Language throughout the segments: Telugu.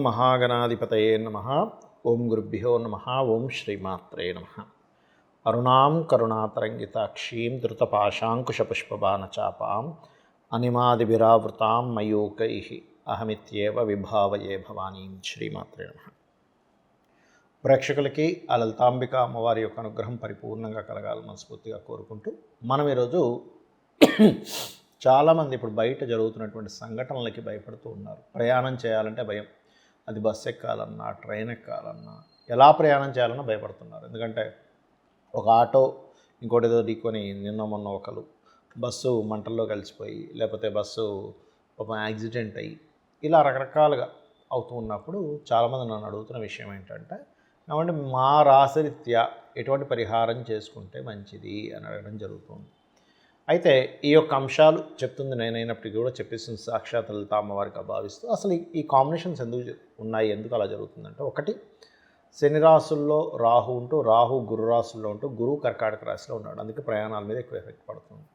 మహాగణాధిపతయే నమః. ఓం గురుభ్యో నమః. ఓం శ్రీమాత్రే నమః. అరుణాం కరుణాతరంగితాక్షీం ధృతపాశాంకుశపుష్పబాణచాపాం అనిమాదిభిరావృతాం మయూకైః అహమిత్యేవ విభావయే భవానీం. శ్రీమాత్రే నమః. ప్రేక్షకులకి ఆ లలితాంబిక అమ్మవారి యొక్క అనుగ్రహం పరిపూర్ణంగా కలగాలని మనస్ఫూర్తిగా కోరుకుంటూ మనం ఈరోజు చాలామంది ఇప్పుడు బయట జరుగుతున్నటువంటి సంఘటనలకి భయపడుతూ ఉన్నారు. ప్రయాణం చేయాలంటే భయం. అది బస్సు ఎక్కాలన్నా, ట్రైన్ ఎక్కాలన్నా, ఎలా ప్రయాణం చేయాలన్నా భయపడుతున్నారు. ఎందుకంటే ఒక ఆటో ఇంకోటి ఏదో ఢీకొని నిన్న మొన్న ఒకరు బస్సు మంటల్లో కలిసిపోయి, లేకపోతే బస్సు యాక్సిడెంట్ అయ్యి, ఇలా రకరకాలుగా అవుతూ ఉన్నప్పుడు చాలామంది నన్ను అడుగుతున్న విషయం ఏంటంటే, కాబట్టి మా రాశిరీత్యా ఎటువంటి పరిహారం చేసుకుంటే మంచిది అని అడగడం జరుగుతుంది. అయితే ఈ యొక్క అంశాలు చెప్తుంది నేనైనప్పటికీ కూడా చెప్పేసింది సాక్షాత్ లలిత అమ్మవారిగా భావిస్తూ, అసలు ఈ కాంబినేషన్స్ ఎందుకు ఉన్నాయి, ఎందుకు అలా జరుగుతుందంటే, ఒకటి శని రాశుల్లో రాహు ఉంటూ, రాహు గురు రాశుల్లో ఉంటూ, గురువు కర్కాటక రాశిలో ఉన్నాడు, అందుకే ప్రయాణాల మీద ఎక్కువ ఎఫెక్ట్ పడుతుంది.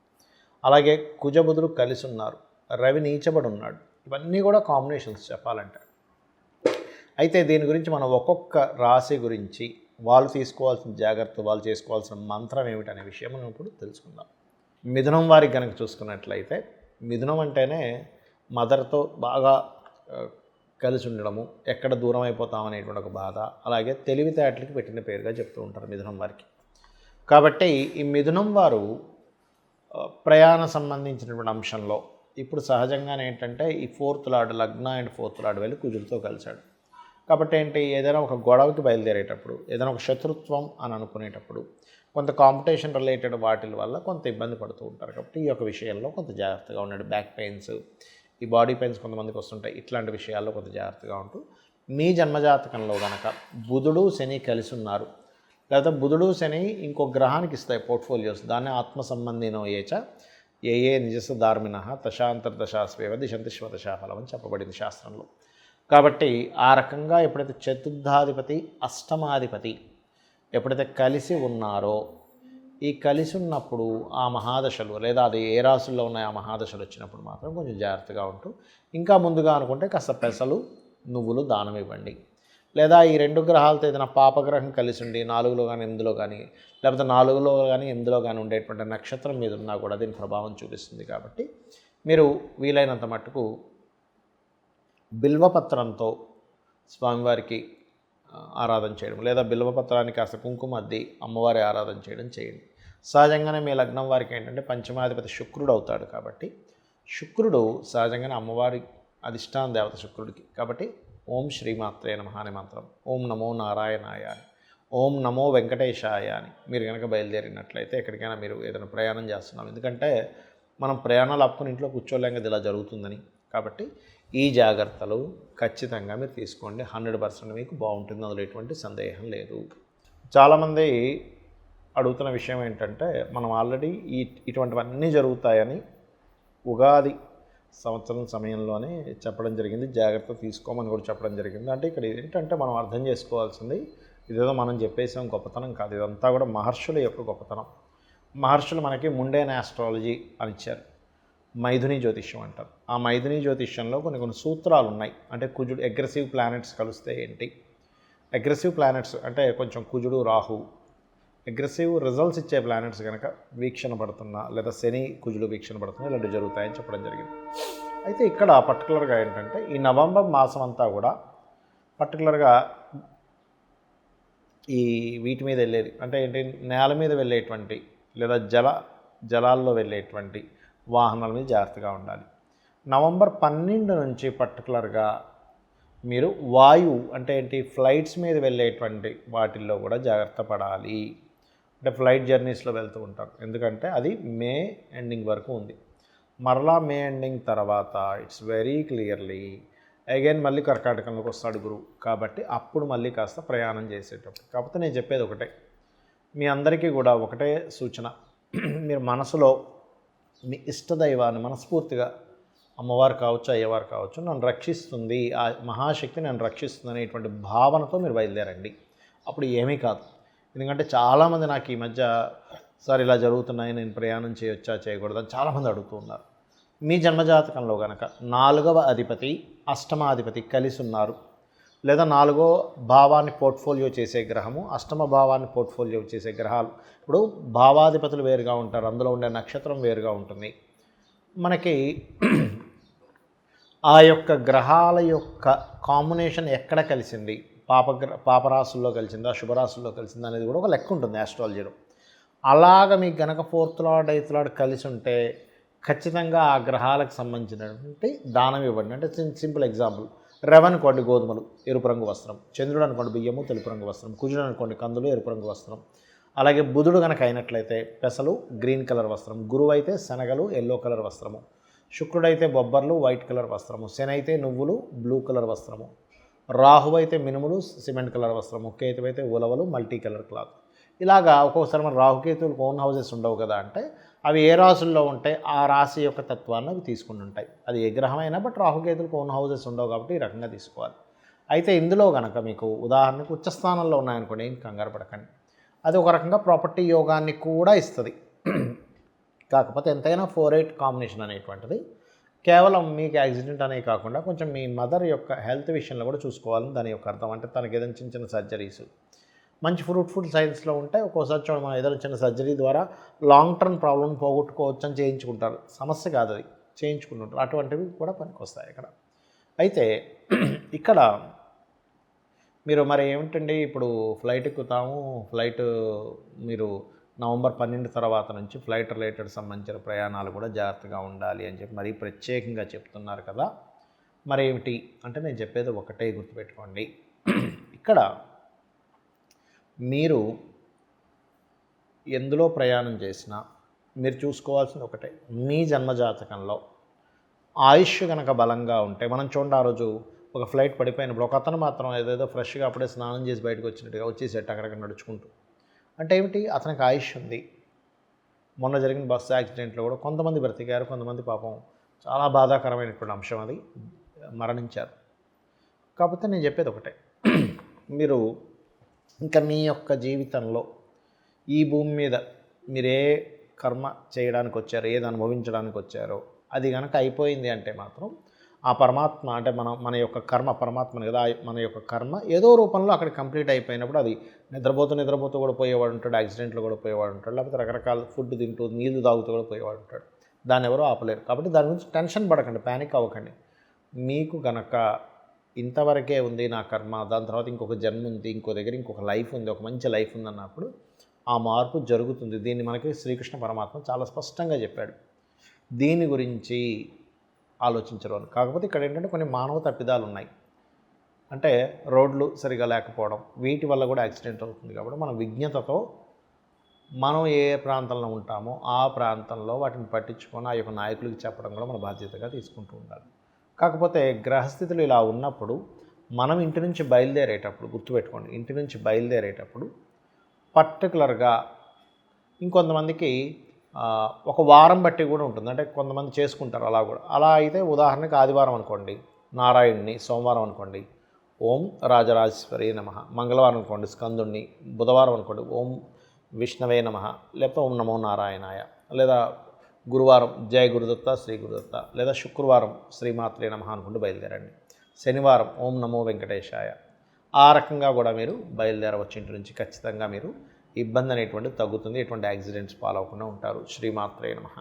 అలాగే కుజబుధులు కలిసి ఉన్నారు, రవి నీచబడి ఉన్నాడు. ఇవన్నీ కూడా కాంబినేషన్స్ చెప్పాలంటే. అయితే దీని గురించి మనం ఒక్కొక్క రాశి గురించి వాళ్ళు తీసుకోవాల్సిన జాగ్రత్త, వాళ్ళు చేసుకోవాల్సిన మంత్రం ఏమిటనే విషయం మనం ఇప్పుడు తెలుసుకుందాం. మిథునం వారికి కనుక చూసుకున్నట్లయితే, మిథునం అంటేనే మదర్తో బాగా కలిసి ఉండడము, ఎక్కడ దూరం అయిపోతామనేటువంటి ఒక బాధ, అలాగే తెలివితేటలకి పెట్టిన పేరుగా చెప్తూ ఉంటారు మిథునం వారికి. కాబట్టి ఈ మిథునం వారు ప్రయాణ సంబంధించినటువంటి అంశంలో ఇప్పుడు సహజంగానే ఏంటంటే, ఈ ఫోర్త్ లార్డ్, లగ్న అండ్ ఫోర్త్ లార్డ్ వెళ్ళి కుజుడితో కలిశాడు. కాబట్టి ఏంటి, ఏదైనా ఒక గొడవకి బయలుదేరేటప్పుడు, ఏదైనా ఒక శత్రుత్వం అని అనుకునేటప్పుడు, కొంత కాంపిటీషన్ రిలేటెడ్ వాటి వల్ల కొంత ఇబ్బంది పడుతూ ఉంటారు. కాబట్టి ఈ యొక్క విషయంలో కొంత జాగ్రత్తగా ఉండండి. బ్యాక్ పెయిన్స్, ఈ బాడీ పెయిన్స్ కొంతమందికి వస్తుంటాయి. ఇట్లాంటి విషయాల్లో కొంత జాగ్రత్తగా ఉంటూ, మీ జన్మజాతకంలో కనుక బుధుడు శని కలిసి ఉన్నారు, లేకపోతే బుధుడు శని ఇంకో గ్రహానికి ఇస్తాయి పోర్ట్ఫోలియోస్, దాన్ని ఆత్మ సంబంధినో ఏచ ఏ నిజస ధార్మిణ దశాంతర్దశాస్వేవ దిశంతి శ్వదశాఫలం అని చెప్పబడింది శాస్త్రంలో. కాబట్టి ఆ రకంగా ఎప్పుడైతే చతుర్థాధిపతి, అష్టమాధిపతి ఎప్పుడైతే కలిసి ఉన్నారో, ఈ కలిసి ఉన్నప్పుడు ఆ మహాదశలు, లేదా అది ఏ రాశుల్లో ఉన్నాయి ఆ మహాదశలు వచ్చినప్పుడు మాత్రం కొంచెం జాగ్రత్తగా ఉంటూ, ఇంకా ముందుగా అనుకుంటే కాస్త పెసలు, నువ్వులు దానం ఇవ్వండి. లేదా ఈ రెండు గ్రహాలతో ఏదైనా పాపగ్రహం కలిసి ఉండి 4లో కానీ 8లో కానీ, లేకపోతే 4లో కానీ 8లో కానీ ఉండేటువంటి నక్షత్రం మీద ఉన్నా కూడా దీని ప్రభావం చూపిస్తుంది. కాబట్టి మీరు వీలైనంత మట్టుకు బిల్వపత్రంతో స్వామివారికి ఆరాధన చేయడం, లేదా బిల్వపత్రానికి కాస్త కుంకుమ అద్ది అమ్మవారి ఆరాధన చేయడం చేయండి. సహజంగానే మీ లగ్నం వారికి ఏంటంటే పంచమాధిపతి శుక్రుడు అవుతాడు. కాబట్టి శుక్రుడు సహజంగానే అమ్మవారి అధిష్టాన దేవత శుక్రుడికి. కాబట్టి ఓం శ్రీమాత్రే నమః అనే మంత్రం, ఓం నమో నారాయణాయ అని, ఓం నమో వెంకటేశాయ అని మీరు కనుక బయలుదేరినట్లయితే, ఎక్కడికైనా మీరు ఏదైనా ప్రయాణం చేస్తున్నాం, ఎందుకంటే మనం ప్రయాణాలు ఆపుకుని ఇంట్లో కూర్చోలేం కదా, ఇలా జరుగుతుందని. కాబట్టి ఈ జాగ్రత్తలు ఖచ్చితంగా మీరు తీసుకోండి. 100% మీకు బాగుంటుంది, అందులో ఎటువంటి సందేహం లేదు. చాలామంది అడుగుతున్న విషయం ఏంటంటే, మనం ఆల్రెడీ ఇటువంటివన్నీ జరుగుతాయని ఉగాది సంవత్సరం సమయంలోనే చెప్పడం జరిగింది, జాగ్రత్త తీసుకోమని కూడా చెప్పడం జరిగింది. అంటే ఇక్కడ ఏంటంటే మనం అర్థం చేసుకోవాల్సింది, ఇదేదో మనం చెప్పేసాం గొప్పతనం కాదు, ఇదంతా కూడా మహర్షుల యొక్క గొప్పతనం. మహర్షులు మనకి ముండేన్ ఆస్ట్రాలజీ అని ఇచ్చారు, మైథుని జ్యోతిష్యం అంటారు. ఆ మైథుని జ్యోతిష్యంలో కొన్ని సూత్రాలు ఉన్నాయి. అంటే కుజుడు, అగ్రెసివ్ ప్లానెట్స్ కలిస్తే ఏంటి, అగ్రెసివ్ ప్లానెట్స్ అంటే కొంచెం కుజుడు, రాహు అగ్రెసివ్ రిజల్ట్స్ ఇచ్చే ప్లానెట్స్ కనుక వీక్షణ పడుతున్నా, లేదా శని కుజుడు వీక్షణ పడుతున్నా, ఇలాంటివి జరుగుతాయని చెప్పడం జరిగింది. అయితే ఇక్కడ పర్టికులర్గా ఏంటంటే, ఈ నవంబర్ మాసం అంతా కూడా పర్టికులర్గా ఈ వీటి మీద వెళ్ళేది అంటే ఏంటి, నేల మీద వెళ్ళేటువంటి లేదా జలాల్లో వెళ్ళేటువంటి వాహనాల మీద జాగ్రత్తగా ఉండాలి. నవంబర్ 12 నుంచి పర్టికులర్గా మీరు వాయువు అంటే ఏంటి, ఫ్లైట్స్ మీద వెళ్ళేటువంటి వాటిల్లో కూడా జాగ్రత్త పడాలి. అంటే ఫ్లైట్ జర్నీస్లో వెళ్తూ ఉంటారు, ఎందుకంటే అది మే ఎండింగ్ వరకు ఉంది. మరలా మే ఎండింగ్ తర్వాత ఇట్స్ వెరీ క్లియర్లీ అగైన్ మళ్ళీ కర్కాటకంలోకి వస్తాడు గురువు. కాబట్టి అప్పుడు మళ్ళీ కాస్త ప్రయాణం చేసేటప్పుడు. కాకపోతే నేను చెప్పేది ఒకటే, మీ అందరికీ కూడా ఒకటే సూచన, మీరు మనసులో మీ ఇష్టదైవాన్ని మనస్ఫూర్తిగా, అమ్మవారు కావచ్చు, అయ్యవారు కావచ్చు, నన్ను రక్షిస్తుంది, ఆ మహాశక్తి నన్ను రక్షిస్తుంది అనేటువంటి భావనతో మీరు బయలుదేరండి. అప్పుడు ఏమీ కాదు. ఎందుకంటే చాలామంది నాకు ఈ మధ్య, సార్ ఇలా జరుగుతున్నాయి, నేను ప్రయాణం చేయొచ్చా చేయకూడదని చాలామంది అడుగుతూ ఉన్నారు. మీ జన్మజాతకంలో కనుక 4వ అధిపతి, అష్టమాధిపతి కలిసి ఉన్నారు, లేదా 4వ భావాన్ని పోర్ట్ఫోలియో చేసే గ్రహము, అష్టమ భావాన్ని పోర్ట్ఫోలియో చేసే గ్రహాలు. ఇప్పుడు భావాధిపతులు వేరుగా ఉంటారు, అందులో ఉండే నక్షత్రం వేరుగా ఉంటుంది. మనకి ఆ యొక్క గ్రహాల యొక్క కాంబినేషన్ ఎక్కడ కలిసింది, పాపరాశుల్లో కలిసిందా, శుభరాశుల్లో కలిసిందా అనేది కూడా ఒక లెక్క ఉంటుంది ఆస్ట్రాలజీలో. అలాగ మీకు గనక 4th లార్డ్ 8th లార్డ్ కలిసి ఉంటే ఖచ్చితంగా ఆ గ్రహాలకు సంబంధించినటువంటి దానం ఇవ్వండి. అంటే సింపుల్ ఎగ్జాంపుల్, రవి అనుకోండి గోధుమలు ఎరుపు రంగు వస్త్రం, చంద్రుడు అనుకోండి బియ్యము తెలుపు రంగు వస్త్రం, కుజుడు అనుకోండి కందులు ఎరుపు రంగు వస్త్రం, అలాగే బుధుడు కనుక అయినట్లయితే పెసలు గ్రీన్ కలర్ వస్త్రం, గురువు అయితే శనగలు ఎల్లో కలర్ వస్త్రము, శుక్రుడైతే బొబ్బర్లు వైట్ కలర్ వస్త్రము, శని అయితే నువ్వులు బ్లూ కలర్ వస్త్రము, రాహు అయితే మినుములు సిమెంట్ కలర్ వస్త్రము, కేతు అయితే ఉలవలు మల్టీ కలర్ క్లాత్. ఇలాగా ఒక్కొక్కసారి మన రాహుకేతువులకు ఓన్ హౌసెస్ ఉండవు కదా, అంటే అవి ఏ రాశుల్లో ఉంటే ఆ రాశి యొక్క తత్వాన్ని అవి తీసుకుని ఉంటాయి. అది ఏ గ్రహమైనా బట్ రాహుకేతువులకు ఓన్ హౌసెస్ ఉండవు కాబట్టి ఈ రకంగా తీసుకోవాలి. అయితే ఇందులో కనుక మీకు ఉదాహరణకు ఉచ్చస్థానంలో ఉన్నాయనుకోండి, ఏం కంగారు పడకండి, అది ఒక రకంగా ప్రాపర్టీ యోగాన్ని కూడా ఇస్తుంది. కాకపోతే ఎంతైనా 4-8 కాంబినేషన్ అనేటువంటిది కేవలం మీకు యాక్సిడెంట్ అనేవి కాకుండా కొంచెం మీ మదర్ యొక్క హెల్త్ విషయంలో కూడా చూసుకోవాలని దాని యొక్క అర్థం. అంటే తనకి ఏదైనా చిన్న చిన్న సర్జరీస్ మంచి ఫ్రూట్ఫుల్ సైన్స్లో ఉంటే ఒక్కోసారి చూడండి, మనం ఏదైనా చిన్న సర్జరీ ద్వారా లాంగ్ టర్మ్ ప్రాబ్లమ్ పోగొట్టుకోవచ్చు అని చేయించుకుంటారు. సమస్య కాదు, అది చేయించుకుంటుంటారు. అటువంటివి కూడా పనికొస్తాయి ఇక్కడ. అయితే ఇక్కడ మీరు మరి ఏమిటండి, ఇప్పుడు ఫ్లైట్ ఎక్కుతాము, ఫ్లైట్ మీరు నవంబర్ 12 తర్వాత నుంచి ఫ్లైట్ రిలేటెడ్ సంబంధించిన ప్రయాణాలు కూడా జాగ్రత్తగా ఉండాలి అని చెప్పి మరీ ప్రత్యేకంగా చెప్తున్నారు కదా. మరి ఏమిటి అంటే నేను చెప్పేది ఒకటే గుర్తుపెట్టుకోండి. ఇక్కడ మీరు ఎందులో ప్రయాణం చేసినా మీరు చూసుకోవాల్సింది ఒకటే, మీ జన్మజాతకంలో ఆయుష్ కనుక బలంగా ఉంటే, మనం చూడండి ఆ రోజు ఒక ఫ్లైట్ పడిపోయినప్పుడు ఒక అతను మాత్రం ఏదేదో ఫ్రెష్గా అప్పుడే స్నానం చేసి బయటకు వచ్చినట్టుగా వచ్చేసేట అక్కడికి నడుచుకుంటూ. అంటే ఏమిటి, అతనికి ఆయుష్ ఉంది. మొన్న జరిగిన బస్సు యాక్సిడెంట్లో కూడా కొంతమంది బ్రతికారు, కొంతమంది పాపం చాలా బాధాకరమైనటువంటి అంశం, అది మరణించారు. కాకపోతే నేను చెప్పేది ఒకటే, మీరు ఇంకా మీ యొక్క జీవితంలో ఈ భూమి మీద మీరు ఏ కర్మ చేయడానికి వచ్చారో, ఏది అనుభవించడానికి వచ్చారో అది కనుక అయిపోయింది అంటే మాత్రం ఆ పరమాత్మ, అంటే మన యొక్క కర్మ పరమాత్మని కదా, మన యొక్క కర్మ ఏదో రూపంలో అక్కడ కంప్లీట్ అయిపోయినప్పుడు అది నిద్రపోతూ కూడా పోయేవాడు ఉంటాడు, యాక్సిడెంట్లో కూడా పోయేవాడు ఉంటాడు, లేకపోతే రకరకాల ఫుడ్ తింటూ నీళ్లు తాగుతూ కూడా పోయేవాడు ఉంటాడు. దాన్ని ఎవరో ఆపలేరు. కాబట్టి దాని గురించి టెన్షన్ పడకండి, ప్యానిక్ అవ్వకండి. మీకు కనుక ఇంతవరకే ఉంది నా కర్మ, దాని తర్వాత ఇంకొక జన్మ ఉంది, ఇంకో దగ్గర ఇంకొక లైఫ్ ఉంది, ఒక మంచి లైఫ్ ఉంది అన్నప్పుడు ఆ మార్పు జరుగుతుంది. దీన్ని మనకి శ్రీకృష్ణ పరమాత్మ చాలా స్పష్టంగా చెప్పాడు. దీని గురించి ఆలోచించరు అని. కాకపోతే ఇక్కడ ఏంటంటే కొన్ని మానవ తప్పిదాలు ఉన్నాయి. అంటే రోడ్లు సరిగా లేకపోవడం, వీటి వల్ల కూడా యాక్సిడెంట్ అవుతుంది. కాబట్టి మన విజ్ఞతతో మనం ఏ ప్రాంతంలో ఉంటామో ఆ ప్రాంతంలో వాటిని పట్టించుకొని ఆ యొక్క నాయకులకి చెప్పడం కూడా మన బాధ్యతగా తీసుకుంటూ ఉండాలి. కాకపోతే గ్రహస్థితులు ఇలా ఉన్నప్పుడు మనం ఇంటి నుంచి బయలుదేరేటప్పుడు గుర్తుపెట్టుకోండి, ఇంటి నుంచి బయలుదేరేటప్పుడు పర్టికులర్గా ఇంకొంతమందికి ఒక వారం బట్టి కూడా ఉంటుంది. అంటే కొంతమంది చేసుకుంటారు అలా కూడా. అలా అయితే ఉదాహరణకి ఆదివారం అనుకోండి నారాయణుని, సోమవారం అనుకోండి ఓం రాజరాజేశ్వరి నమః, మంగళవారం అనుకోండి స్కందుణ్ణి, బుధవారం అనుకోండి ఓం విష్ణవే నమః, లేకపోతే ఓం నమో నారాయణాయ, లేదా గురువారం జయ గురుదత్త శ్రీ గురుదత్త, లేదా శుక్రవారం శ్రీమాత్రే నమః అనుకుంటూ బయలుదేరండి. శనివారం ఓం నమో వెంకటేశాయ. ఆ రకంగా కూడా మీరు బయలుదేరవచ్చు ఇంటి నుంచి. ఖచ్చితంగా మీరు ఇబ్బంది అనేటువంటిది తగ్గుతుంది, ఎటువంటి యాక్సిడెంట్స్ పాలవకుండా ఉంటారు. శ్రీమాత్రే నమః.